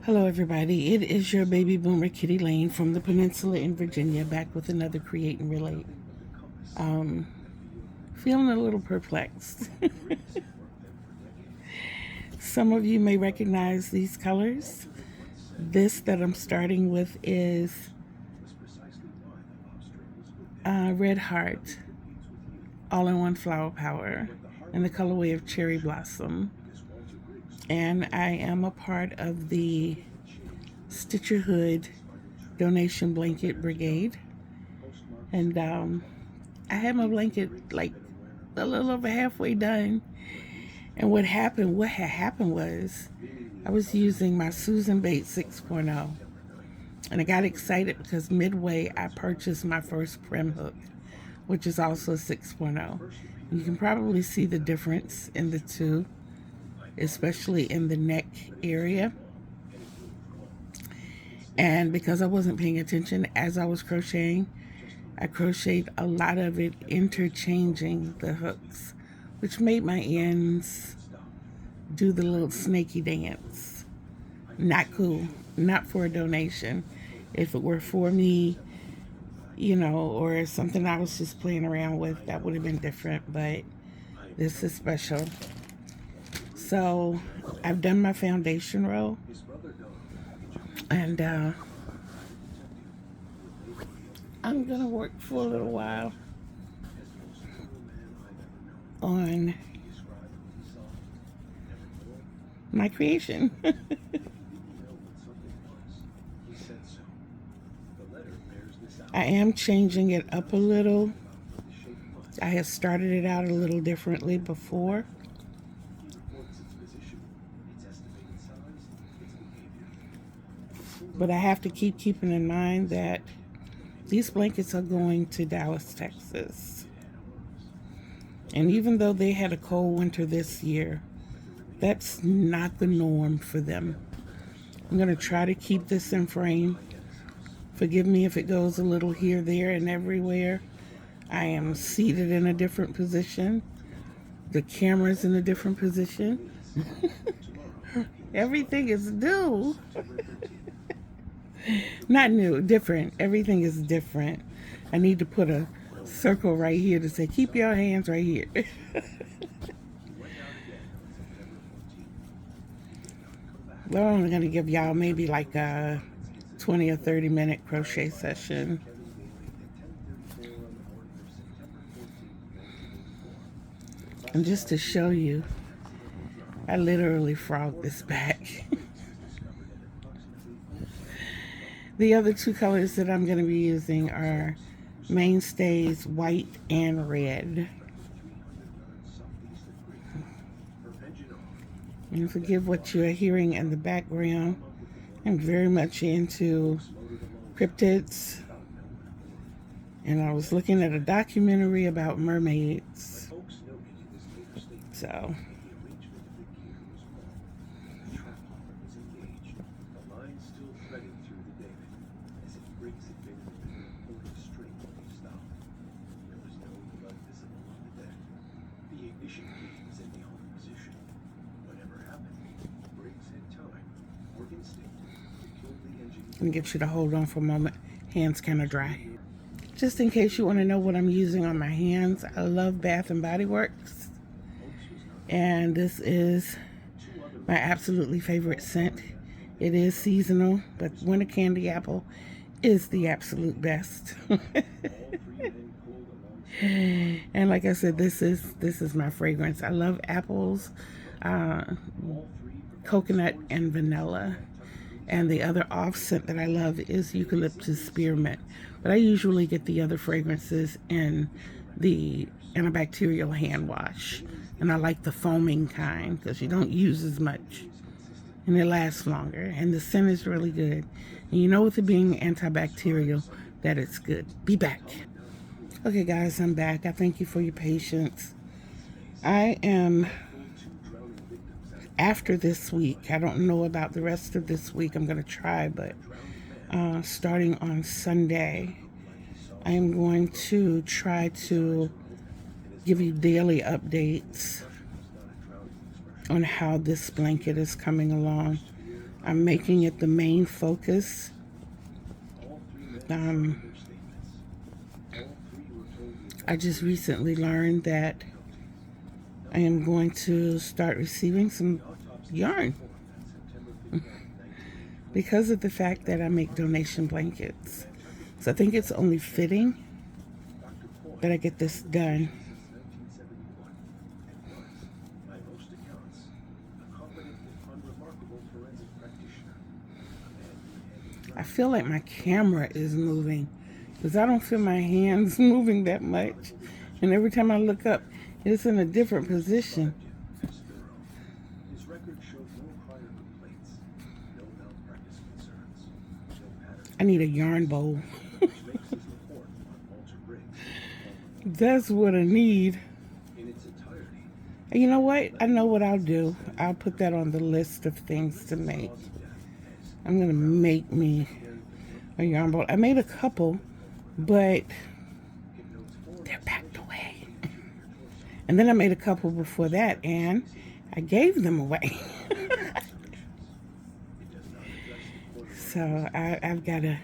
Hello everybody, it is your baby boomer Kittee Lane from the Peninsula in Virginia, back with another Create and Relate. Um, Feeling a little perplexed. Some of you may recognize these colors. This that I'm starting with is Red Heart All-in-One Flower Power in the colorway of Cherry Blossom. And I am a part of the Stitch Your Hood donation blanket brigade. And I had my blanket like a little over halfway done. And what had happened was I was using my Susan Bates 6.0. And I got excited because midway I purchased my first prim hook, which is also 6.0. You can probably see the difference in the two, especially in the neck area. And because I wasn't paying attention as I was crocheting, I crocheted a lot of it interchanging the hooks, which made my ends do the little snaky dance. Not cool, not for a donation. If it were for me, or something I was just playing around with, that would have been different, but this is special. So I've done my foundation row, and I'm gonna work for a little while on my creation. I am changing it up a little. I had started it out a little differently before. But I have to keeping in mind that these blankets are going to Dallas, Texas. And even though they had a cold winter this year, that's not the norm for them. I'm going to try to keep this in frame. Forgive me if it goes a little here, there, and everywhere. I am seated in a different position. The camera's in a different position. Everything is new. Not new, different. Everything is different. I need to put a circle right here to say, keep your hands right here. We're only going to give y'all maybe like a 20 or 30-minute crochet session. And just to show you, I literally frogged this back. The other two colors that I'm going to be using are Mainstay's white and red. And forgive what you are hearing in the background. I'm very much into cryptids. And I was looking at a documentary about mermaids. So let me get you to hold on for a moment. Hands kind of dry. Just in case you want to know what I'm using on my hands, I love Bath and Body Works. And this is my absolutely favorite scent. It is seasonal, but winter candy apple is the absolute best. And like I said, this is my fragrance. I love apples, coconut, and vanilla. And the other off scent that I love is eucalyptus spearmint. But I usually get the other fragrances in the antibacterial hand wash. And I like the foaming kind because you don't use as much. And it lasts longer. And the scent is really good. And you know, with it being antibacterial, that it's good. Be back. Okay, guys, I'm back. I thank you for your patience. I am, after this week, I don't know about the rest of this week. I'm going to try, but starting on Sunday, I am going to try to give you daily updates on how this blanket is coming along. I'm making it the main focus. I just recently learned that I am going to start receiving some yarn because of the fact that I make donation blankets. So I think it's only fitting that I get this done. I feel like my camera is moving because I don't feel my hands moving that much. And every time I look up, it's in a different position. I need a yarn bowl. That's what I need. And you know what? I know what I'll do. I'll put that on the list of things to make. I'm going to make me a yarn bowl. I made a couple, but they're packed away. And then I made a couple before that, and I gave them away. So I've got to...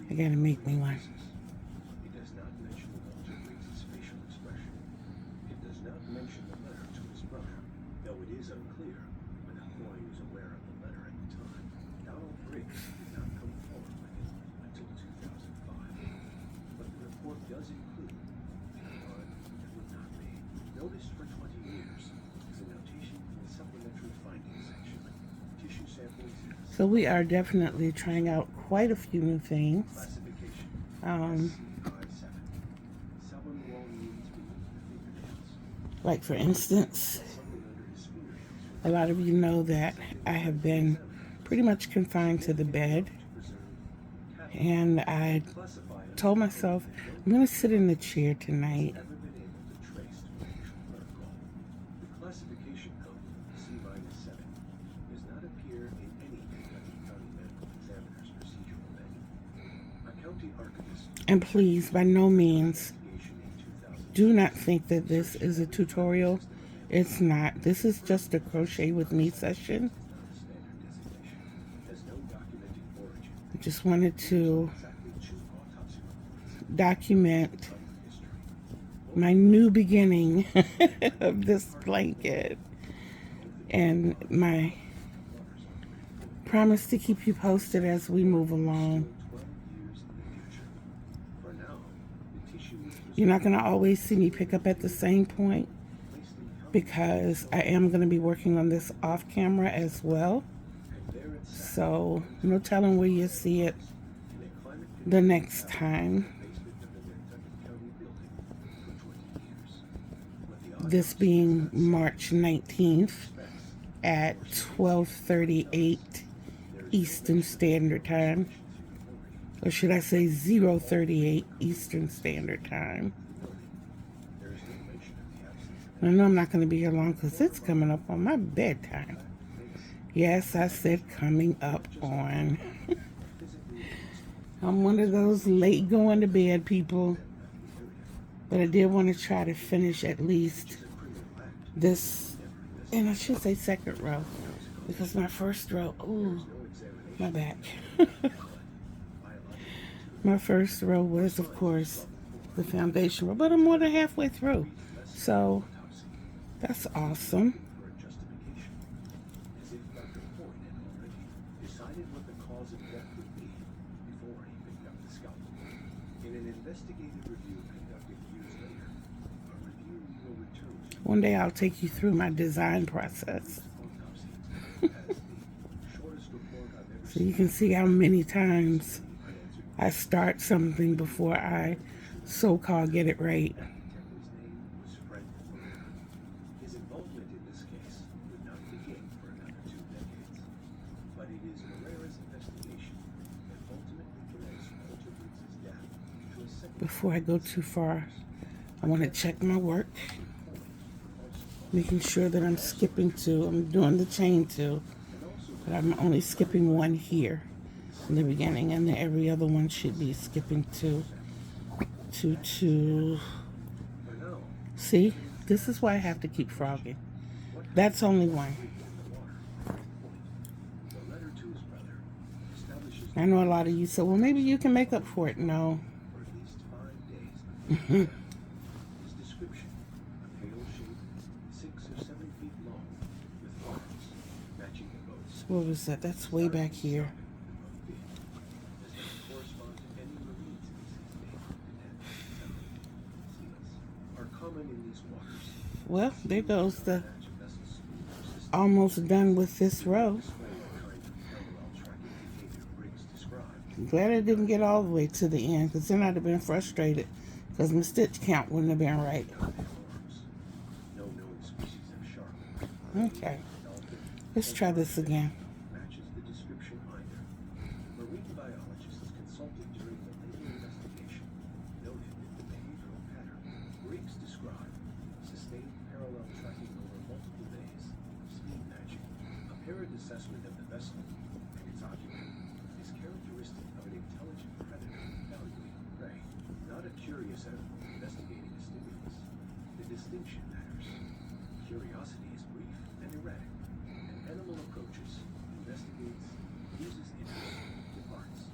I got to make me one. So we are definitely trying out quite a few new things. Like for instance, a lot of you know that I have been pretty much confined to the bed. And I told myself, I'm going to sit in the chair tonight. And please, by no means, do not think that this is a tutorial. It's not. This is just a crochet with me session. I just wanted to document my new beginning of this blanket and my promise to keep you posted as we move along. You're not going to always see me pick up at the same point because I am going to be working on this off camera as well. So no telling where you'll see it the next time. This being March 19th at 12:38 Eastern Standard Time. Or should I say 0:38 Eastern Standard Time. I know I'm not going to be here long because it's coming up on my bedtime. Yes, I said coming up on. I'm one of those late going to bed people. But I did want to try to finish at least this, and I should say second row, because my first row, ooh, my back. My first row was, of course, the foundation row, but I'm more than halfway through. So that's awesome. One day I'll take you through my design process. So you can see how many times I start something before I so-called get it right. Before I go too far, I want to check my work, making sure that I'm skipping two. I'm doing the chain two, but I'm only skipping one here in the beginning, and then every other one should be skipping two. See, this is why I have to keep frogging. That's only one. I know a lot of you said, well, maybe you can make up for it. No. What was that? That's way back here. Well, there goes the almost done with this row. I'm glad I didn't get all the way to the end, because then I'd have been frustrated because my stitch count wouldn't have been right. Okay, let's try this again. Assessment of the vessel and its occupant is characteristic of an intelligent predator evaluating prey, not a curious animal investigating a stimulus. The distinction matters. Curiosity is brief and erratic. An animal approaches, investigates, uses interest, departs.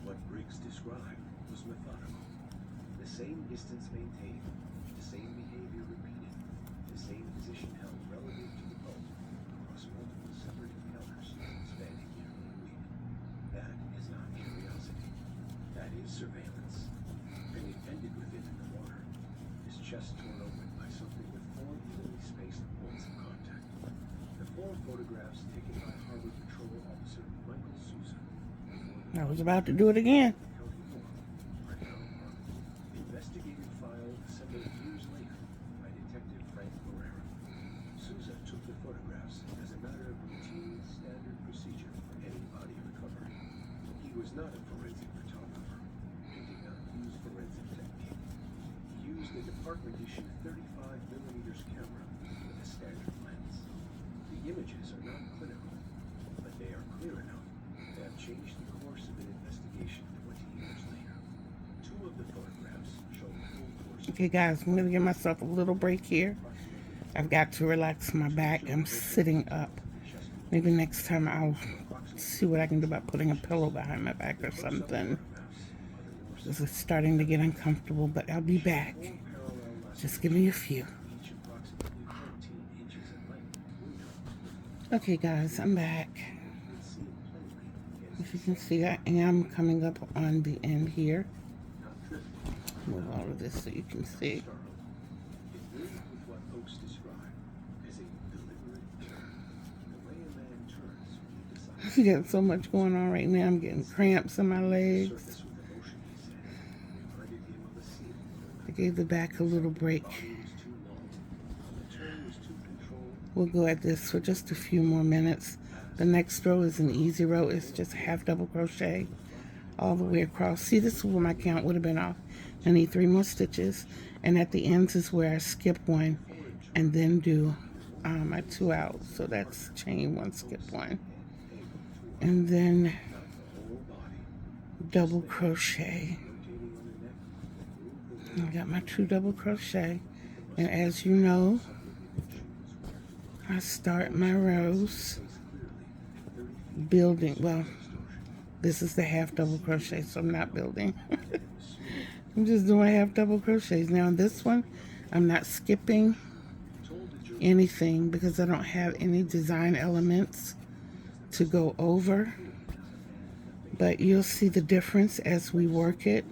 What Briggs described was methodical. The same distance maintained, the same behavior repeated, the same position held relative to the boat across multiple separate encounters spanning nearly a week. That is not curiosity. That is surveillance. And it ended with him in the water, his chest torn open by something with 4 evenly spaced points of contact. The 4 photographs taken by Harbor Patrol Officer Michael Sousa. I was about to do it again. Investigative file assembled years later by Detective Frank Morera. Sousa took the photographs as a matter of routine standard procedure for any body recovery. He was not a forensic photographer. He did not use forensic technique. He used a department-issued 35mm camera with a standard lens. The images are not clinical, but they are clear enough to have changed the course of an investigation 20 years later. 2 of the photographs show full course. Okay, guys, I'm going to give myself a little break here. I've got to relax my back. I'm sitting up. Maybe next time I'll see what I can do about putting a pillow behind my back or something. This is starting to get uncomfortable, but I'll be back. Just give me a few. Okay, guys, I'm back. As you can see, I am coming up on the end here. Move all of this so you can see. I got so much going on right now. I'm getting cramps in my legs. I gave the back a little break. We'll go at this for just a few more minutes. The next row is an easy row. It's just half double crochet all the way across. See, this is where my count would have been off. I need 3 more stitches, and at the ends is where I skip 1 and then do my 2 out. So that's chain 1, skip 1, and then double crochet. I got my 2 double crochet, and as you know, I start my rows building. Well, this is the half double crochet, so I'm not building. I'm just doing half double crochets. Now in this one, I'm not skipping anything because I don't have any design elements to go over, but you'll see the difference as we work it.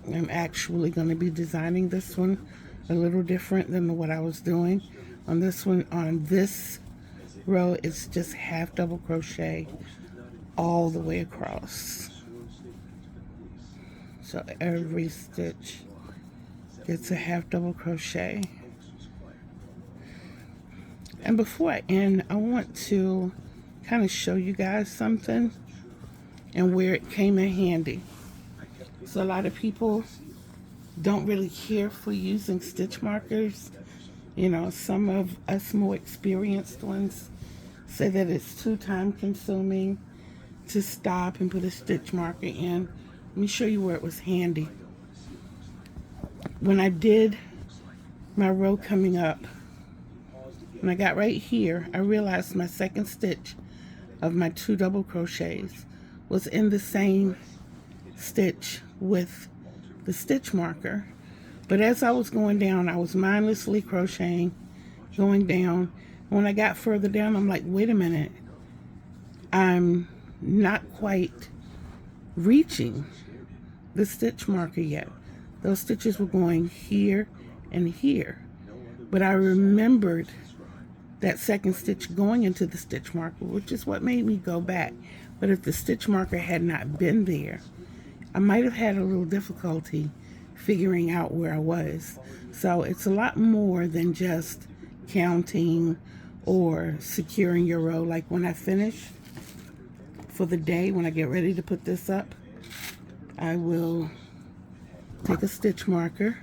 I'm actually going to be designing this one a little different than what I was doing. On this one, on this row, it's just half double crochet all the way across. So every stitch gets a half double crochet. And before I end, I want to kind of show you guys something and where it came in handy. So a lot of people don't really care for using stitch markers. You know, some of us more experienced ones say that it's too time consuming to stop and put a stitch marker in. Let me show you where it was handy. When I did my row coming up. When I got right here, I realized my second stitch of my 2 double crochets was in the same stitch with the stitch marker. But as I was going down, I was mindlessly crocheting, going down. When I got further down, I'm like, wait a minute, I'm not quite reaching the stitch marker yet. Those stitches were going here and here. But I remembered that second stitch going into the stitch marker, which is what made me go back. But if the stitch marker had not been there, I might have had a little difficulty figuring out where I was. So it's a lot more than just counting or securing your row. Like when I finish for the day, when I get ready to put this up, I will take a stitch marker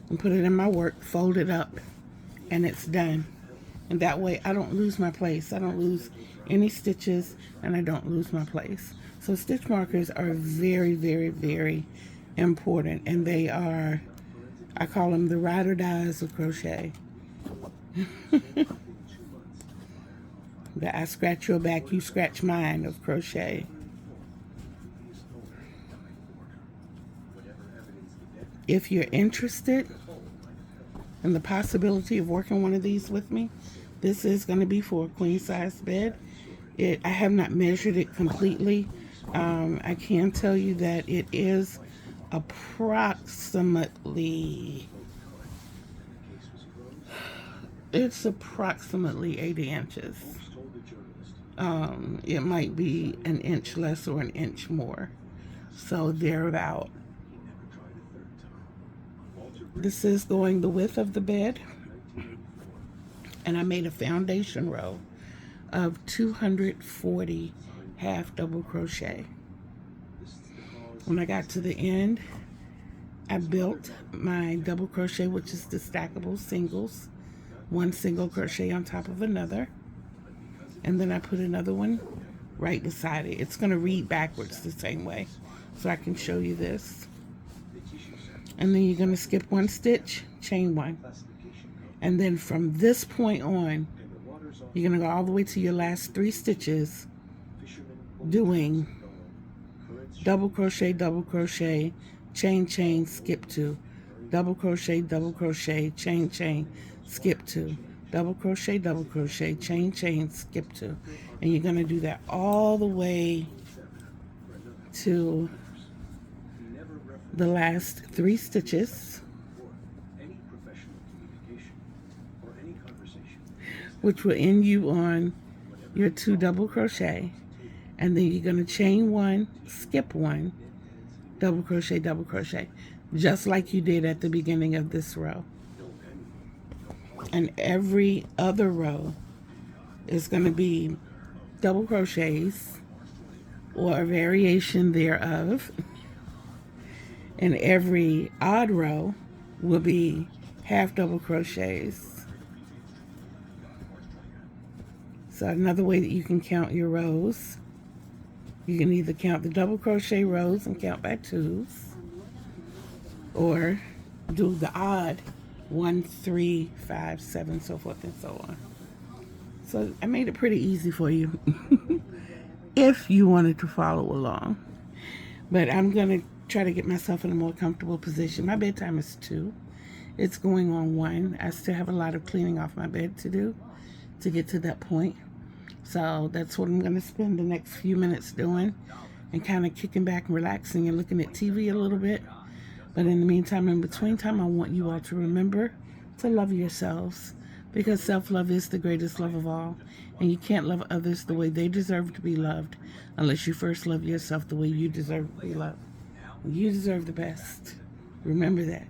and put it in my work, fold it up, and it's done. And that way I don't lose my place. I don't lose any stitches, and I don't lose my place. So stitch markers are very, very, very important, and they are, I call them the ride or dies of crochet. The I scratch your back, you scratch mine of crochet. If you're interested in the possibility of working one of these with me, this is going to be for a queen size bed. I have not measured it completely. I can tell you that it is approximately 80 inches. It might be an inch less or an inch more. So thereabout. This is going the width of the bed. And I made a foundation row of 240 half double crochet. When I got to the end, I built my double crochet, which is the stackable singles, one single crochet on top of another, and then I put another one right beside it. It's going to read backwards the same way, so I can show you this. And then you're going to skip one stitch, chain one, and then from this point on, you're going to go all the way to your last 3 stitches doing double crochet, chain, chain, skip 2, double crochet, chain, skip 2, double crochet, chain, skip 2. And you're going to do that all the way to the last 3 stitches, which will end you on your 2 double crochet, and then you're going to chain 1, skip 1, double crochet, just like you did at the beginning of this row. And every other row is going to be double crochets or a variation thereof, and every odd row will be half double crochets. So another way that you can count your rows, you can either count the double crochet rows and count by 2s, or do the odd 1, 3, 5, 7, so forth and so on. So I made it pretty easy for you if you wanted to follow along. But I'm going to try to get myself in a more comfortable position. My bedtime is 2. It's going on 1. I still have a lot of cleaning off my bed to do to get to that point. So that's what I'm going to spend the next few minutes doing, and kind of kicking back and relaxing and looking at TV a little bit. But in the meantime, in between time, I want you all to remember to love yourselves, because self-love is the greatest love of all. And you can't love others the way they deserve to be loved unless you first love yourself the way you deserve to be loved. You deserve the best. Remember that.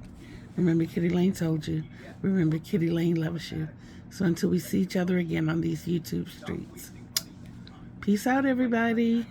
Remember, Kittee Lane told you. Remember, Kittee Lane loves you. So until we see each other again on these YouTube streets, peace out, everybody.